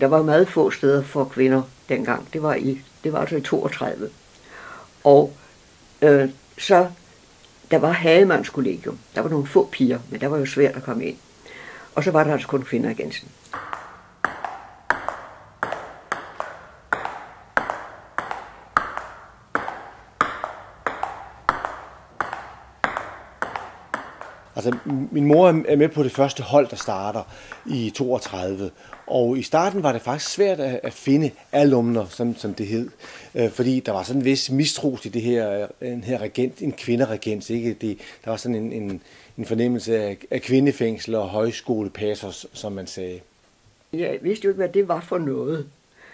der var meget få steder for kvinder dengang. Det var altså i 32. Og så der var Hagemannskollegium. Der var nogle få piger, men der var jo svært at komme ind. Og så var der altså kun kvinder i Gensen. Altså, min mor er med på det første hold, der starter i 32, og i starten var det faktisk svært at finde alumner, som det hed, fordi der var sådan en vis mistro til det her, en kvinderegent, ikke? Der var sådan en fornemmelse af kvindefængsel og højskolepatos, som man sagde. Jeg vidste jo ikke, hvad det var for noget,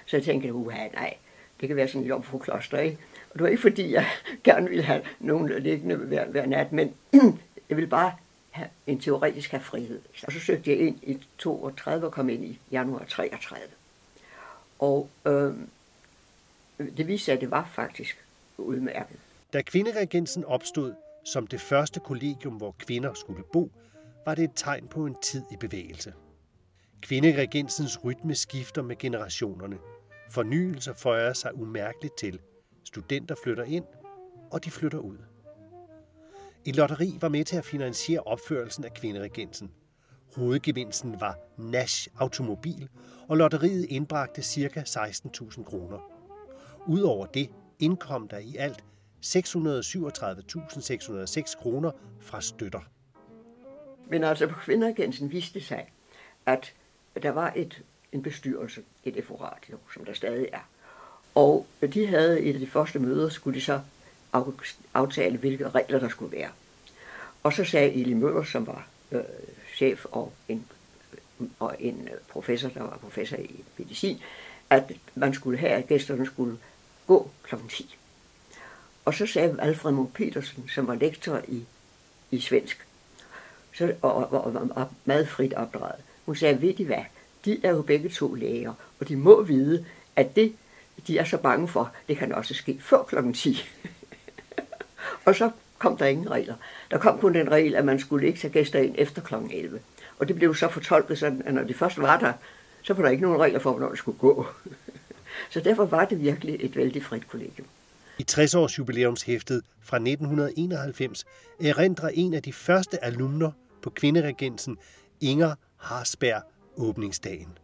så jeg tænkte, nej, det kan være sådan et jomfrukloster, ikke? Og det var ikke fordi, jeg gerne ville have nogen liggende hver nat, men jeg ville bare teoretisk have frihed. Og så søgte jeg ind i 32 og kom ind i januar 33. Og det viste sig, at det var faktisk udmærket. Da Kvinderegensen opstod som det første kollegium, hvor kvinder skulle bo, var det et tegn på en tid i bevægelse. Kvinderegensens rytme skifter med generationerne. Fornyelser føjer sig umærkeligt til. Studenter flytter ind, og de flytter ud. Et lotteri var med til at finansiere opførelsen af Kvinderegensen. Hovedgevinsten var Nash Automobil, og lotteriet indbragte ca. 16.000 kroner. Udover det indkom der i alt 637.606 kroner fra støtter. Men altså på Kvinderegensen viste det sig, at der var en bestyrelse, et FO-radio, som der stadig er. Og de havde et af de første møder, skulle de så aftale, hvilke regler der skulle være. Og så sagde Eli Møller, som var chef og en professor, der var professor i medicin, at man skulle have, at gæsterne skulle gå kl. 10. Og så sagde Alfred Munk Petersen, som var lektor i svensk, og var meget frit opdraget. Hun sagde, ved I hvad, de er jo begge to læger, og de må vide, at det, de er så bange for, det kan også ske før kl. 10. Og så kom der ingen regler. Der kom kun den regel, at man skulle ikke tage gæster ind efter kl. 11. Og det blev så fortolket sådan, at når de først var der, så var der ikke nogen regler for, hvornår det skulle gå. Så derfor var det virkelig et vældig frit kollegium. I 60-års jubilæumshæftet fra 1991 erindrer en af de første alumner på Kvinderegensen, Inger Harsberg, åbningsdagen.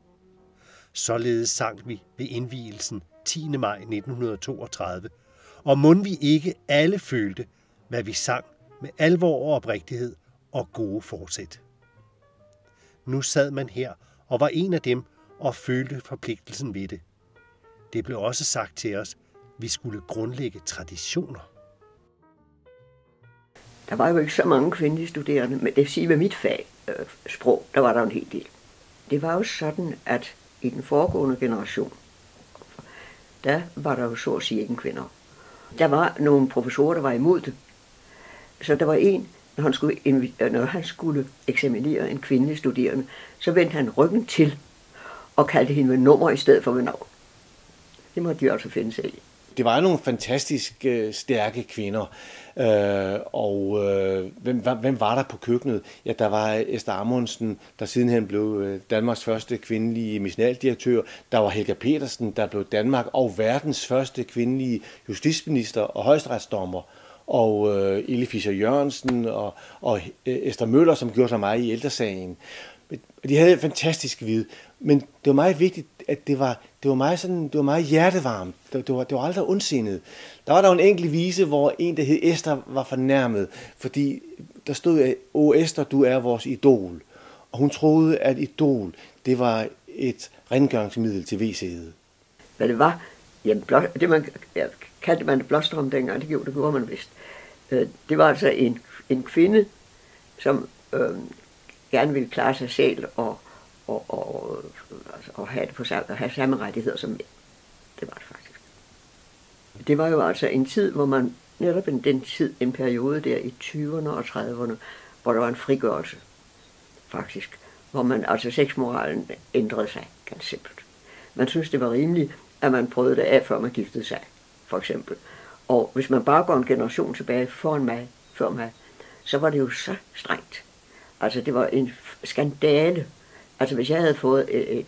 Således sang vi ved indvielsen 10. maj 1932, og mon vi ikke alle følte, hvad vi sang med alvor og oprigtighed og gode forsæt. Nu sad man her og var en af dem og følte forpligtelsen ved det. Det blev også sagt til os, vi skulle grundlægge traditioner. Der var jo ikke så mange kvindelige studerende, men det vil sige med mit fag, sprog, der var der en hel del. Det var jo sådan, at i den foregående generation, der var der jo så at sige ingen kvinder. Der var nogle professorer, der var imod det. Så der var en, når han skulle eksaminere en kvindelig studerende, så vendte han ryggen til og kaldte hende med nummer i stedet for med navn. Det måtte de altså finde sig i. Det var nogle fantastisk stærke kvinder, hvem var der på køkkenet? Ja, der var Esther Amundsen, der sidenhen blev Danmarks første kvindelige medicinaldirektør. Der var Helga Petersen, der blev Danmark og verdens første kvindelige justitsminister og højesteretsdommer. Og Eli Fischer Jørgensen og Esther Møller, som gjorde sig meget i ældresagen. De havde fantastisk vid, men det var meget vigtigt, at det var meget hjertevarmt. Det var aldrig ondsindet. Der var der en enkelt vise, hvor en, der hed Esther, var fornærmet, fordi der stod, "Åh Esther, du er vores idol." Og hun troede, at idol, det var et rengøringsmiddel til WC'et. Hvad det var, jamen, kaldte man det blåstrøm dengang, det gjorde man vist. Det var altså en kvinde, som gerne ville klare sig selv og have det på sig, og have samme rettigheder som mænd. Det var det faktisk. Det var jo altså en tid, hvor man netop en periode der i 20'erne og 30'erne, hvor der var en frigørelse, faktisk. Hvor man, altså sexmoralen ændrede sig, ganske simpelt. Man synes, det var rimeligt, at man prøvede det af, før man giftede sig, for eksempel. Og hvis man bare går en generation tilbage før mig, så var det jo så strengt. Altså det var en skandale, Altså hvis jeg havde fået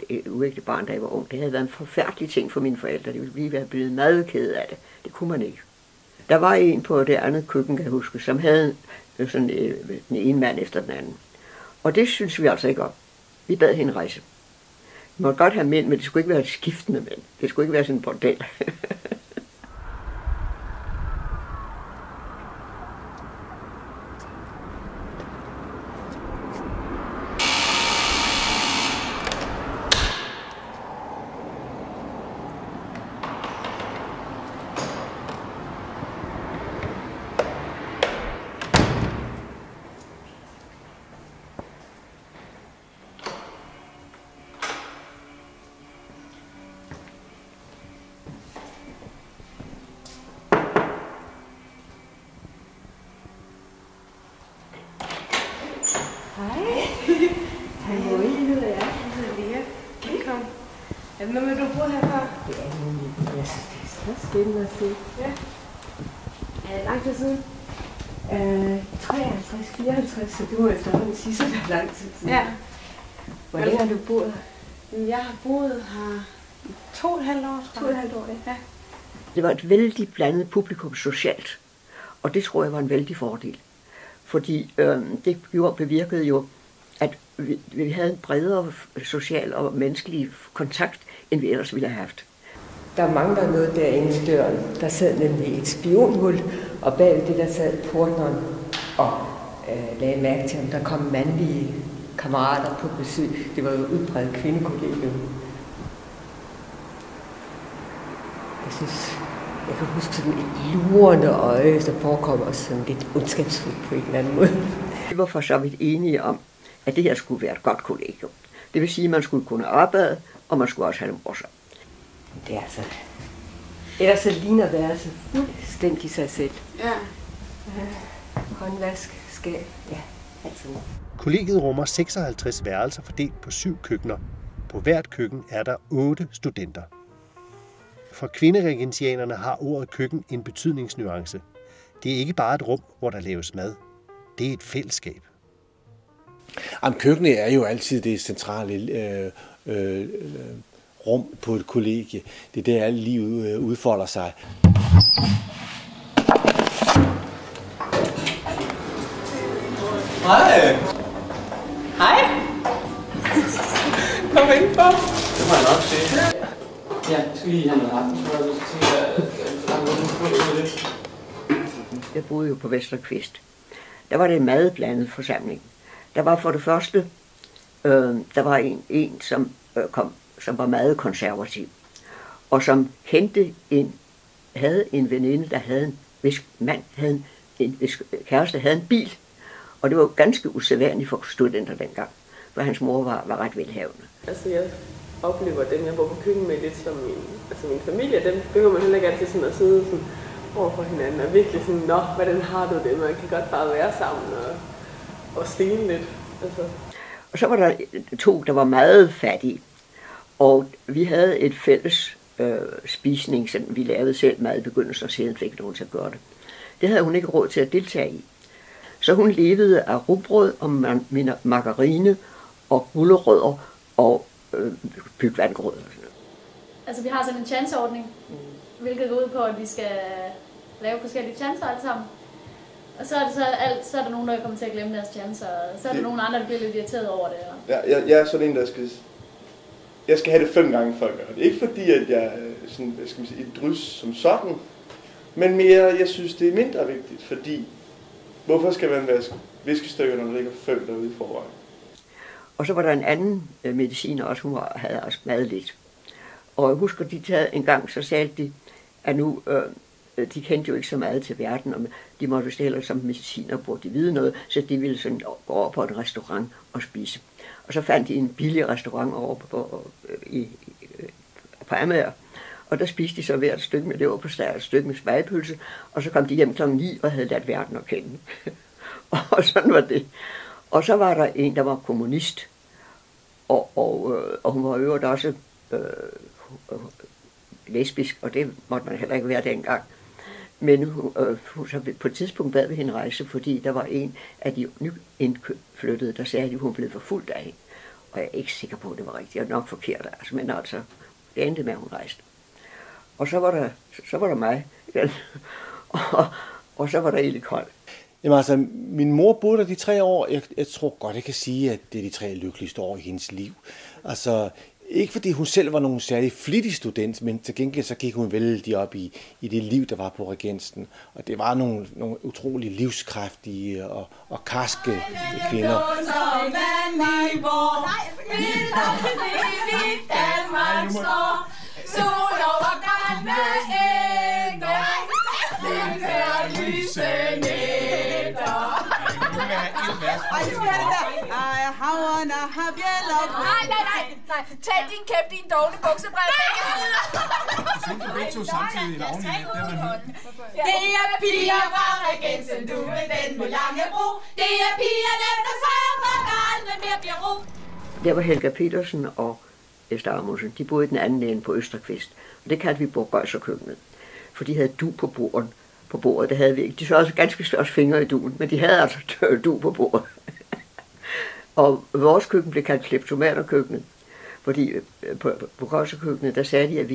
et uægte barn, da jeg var ung, det havde været en forfærdelig ting for mine forældre. Det ville blive blevet meget ked af det. Det kunne man ikke. Der var en på det andet køkken, kan jeg huske, som havde sådan den ene mand efter den anden. Og det synes vi altså ikke om. Vi bad hende rejse. Vi måtte godt have mænd, men det skulle ikke være et skiftende mænd. Det skulle ikke være sådan en bordel. Er det noget med, du bor herfra? Det er nemlig, jeg synes, det er så spændende at se. Ja. Er det lang tid siden? 53, 54, så det må efterhånden sige, så det er lang tid siden. Ja. Hvor længe har du boet? Jeg har boet her i 2,5 år, tror jeg. 2,5 år, ja. Det var et vældig blandet publikum socialt, og det tror jeg var en vældig fordel. Fordi det bevirkede jo, at vi havde en bredere social og menneskelig kontakt, end vi ellers ville have haft. Der manglede noget derinde i døren. Der sad nemlig et spionhul, og bag det der sad portneren og lagde mærke til, om der kom mandlige kammerater på besøg. Det var jo udbredt kvindekollegium. Jeg kan huske sådan et lurende øje, der forekommer sådan lidt ondskabsfuldt på en eller anden måde. Vi var for så vidt enige om, at det her skulle være et godt kollegium. Det vil sige, at man skulle kunne arbejde, og man skulle også have det morsomt. Det er altså... Ellers så ligner værelset fuldstændig sig selv. Ja. Håndvask, skab, ja, alt sådan. Kollegiet rummer 56 værelser fordelt på 7 køkkener. På hvert køkken er der 8 studenter. For kvinderegensianerne har ordet køkken en betydningsnuance. Det er ikke bare et rum, hvor der laves mad. Det er et fællesskab. Jamen, køkkenet er jo altid det centrale rum på et kollegie. Det er der, alle livet udfolder sig. Hej! Hej! Kom indenfor. Det må jeg nok se. Ja, jeg skal lige have noget aftensmad, så tænker jeg, at der er noget på det. Jeg boede jo på Vesterkvist. Der var det en meget blandet forsamling. Der var for det første, der var en som som var meget konservativ, og som havde en veninde, der havde hvis kæreste havde en bil, og det var jo ganske usædvanligt for studenter dengang, for hans mor var ret velhavende. Altså jeg oplever dem, jeg bor på køkken med lidt som min familie, dem behøver man heller ikke altid sådan at sidde sådan over for hinanden, og virkelig sådan, nå, hvordan har du det, man kan godt bare være sammen og stene lidt. Altså. Og så var der 2, der var meget fattige, og vi havde et fælles spisning, som vi lavede selv mad i begyndelsen, og siden fik nogen til at gøre det. Det havde hun ikke råd til at deltage i. Så hun levede af rugbrød og margarine og gulerødder og bygvandgrød. Altså vi har sådan en chanceordning, hvilket går ud på, at vi skal lave forskellige chancer alt sammen. Og så er, så er der nogen, der kommer til at glemme deres chancer, og så er der nogen andre, der bliver lidt irriteret over det. Ja, jeg er sådan en, jeg skal have det 5 gange, før jeg gør det. Ikke fordi, at jeg er sådan, hvad skal man sige, et drys som sådan, men mere, jeg synes, det er mindre vigtigt, fordi hvorfor skal man vaske viskestykker, når der ligger 5 derude i forvejen? Og så var der en anden mediciner også, hun havde også meget lidt. Og jeg husker, de taget en gang, så sagde de, at nu, de kendte jo ikke så meget til verden, og de måtte jo heller som mediciner burde de vide noget, så de ville sådan gå over på en restaurant og spise. Og så fandt de en billig restaurant over på Amager, og der spiste de så hvert stykke med leverpostej, et stykke med spegepølse, og så kom de hjem kl. 9 og havde lært verden at kende. Og sådan var det. Og så var der en, der var kommunist, og hun var øvrigt også lesbisk, og det måtte man heller ikke være dengang. Men så på et tidspunkt bad vi hende rejse, fordi der var en af de nyindflyttede, der sagde, at hun blev forfulgt af hende. Og jeg er ikke sikker på, at det var rigtigt. Jeg er nok forkert, altså, men altså, det endte med, at hun rejste. Og så var der mig, og så var der Eli Kold. Jamen altså, min mor boede der de 3 år. Jeg tror godt, jeg kan sige, at det er de 3 lykkeligste år i hendes liv. Altså, ikke fordi hun selv var nogen særlig flittig student, men til gengæld så gik hun vældig op i det liv, der var på Regensen. Og det var nogle utrolig livskraftige og karske kvinder. Nej. Tag din kæp, din dårlige buksebræd. Syng det begge to samtidig i oveni. Det er piger fra Regensen, du ved den på Langebro. Det er piger, der sørger for, at aldrig mere bliver ro. Der var Helga Petersen og Esther Amundsen. De boede i den anden ende på Østerkvist. Og det kaldte vi Borgøjserkøkkenet. For de havde du på bordet. Det havde vi ikke. De så også ganske større fingre i duen, men de havde altså du på bordet. Og vores køkken blev kaldt kleptomaterkøkkenet, fordi på Borgøjserkøkkenet, der sagde de, at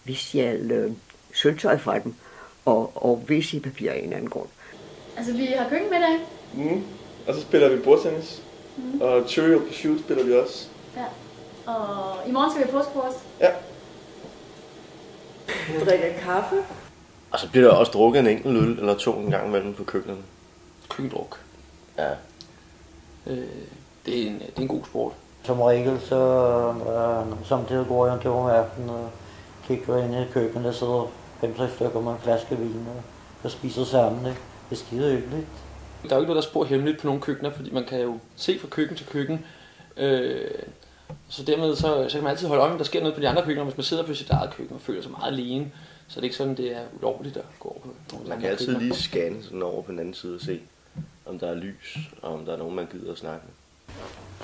vi stjal sølvtøj fra dem og WC-papir af en anden grund. Altså, vi har køkkenmiddag. Og så spiller vi bordtennis. Og Trivial Pursuit spiller vi også. Ja. Og i morgen skal vi påskefrokost. Ja. Drikker kaffe. Og så bliver der også drukket en enkelt øl eller 2 en gang imellem på køkkenet. Køkkendruk. Ja. Det er en god sport. Som regel så samtidig går jeg til om aftenen og kigger ind i køkkenet, der sidder 5-6 stykker med en flaske vin og spiser sammen. Det er skide hyggeligt. Der er jo ikke noget, der spor hemmeligt på nogle køkkener, fordi man kan jo se fra køkken til køkken. Så dermed så kan man altid holde øje med, der sker noget på de andre køkkener. Hvis man sidder på sit eget køkken og føler sig meget alene, så er det ikke sådan, det er ulovligt at gå over på nogle Man kan altid lige scanne sådan over på den anden side og se, om der er lys, og om der er nogen, man gider at snakke med.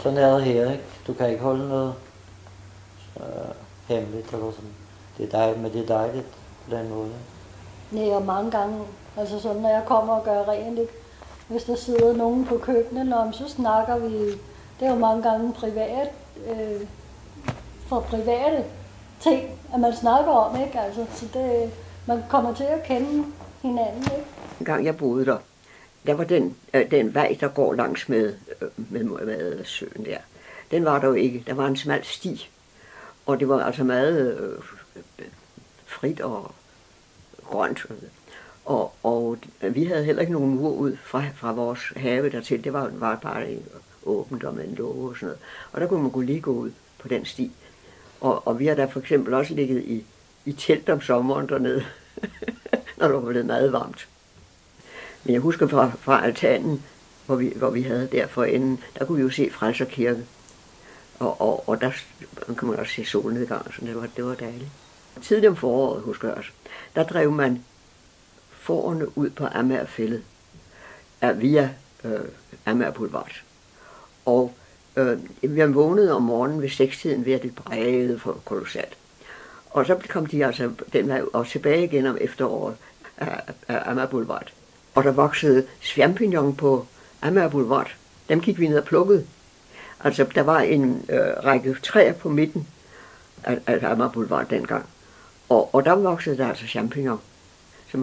Sådan er det her, ikke? Du kan ikke holde noget hemmeligt eller sådan. Det er dejligt, men det er dejligt på den måde. Nej, og mange gange, altså sådan, når jeg kommer og gør rent, ikke? Hvis der sidder nogen på køkkenet, så snakker vi, det er jo mange gange privat, for private ting, at man snakker om, ikke? Altså, så det, man kommer til at kende hinanden, ikke? En gang jeg boede der var den vej, der går langs med søen der. Den var der jo ikke. Der var en smal sti, og det var altså meget frit og grønt. Og vi havde heller ikke nogen mur ud fra vores have dertil. Det var bare åbent og med en låge og sådan noget. Og der kunne man lige gå ud på den sti. Og vi har da for eksempel også ligget i telt om sommeren dernede, når det var blevet meget varmt. Men jeg husker fra altanen, hvor vi havde der for enden, der kunne vi jo se Frelser Kirke. Og der kunne man også se solnedgang, så det var dejligt. Tidligere om foråret, husker jeg også, der drev man fårene ud på Amagerfællet via Amager Boulevard. Og vi vågnede om morgenen ved 6-tiden ved, at det brægede for kolossalt. Og så kom de altså den vej og tilbage igen om efteråret af Amager Boulevard. Og der voksede svampignon på Amager Boulevard. Dem gik vi ned og plukkede. Altså, der var en række træer på midten af Amager Boulevard dengang. Og der voksede der altså champignon.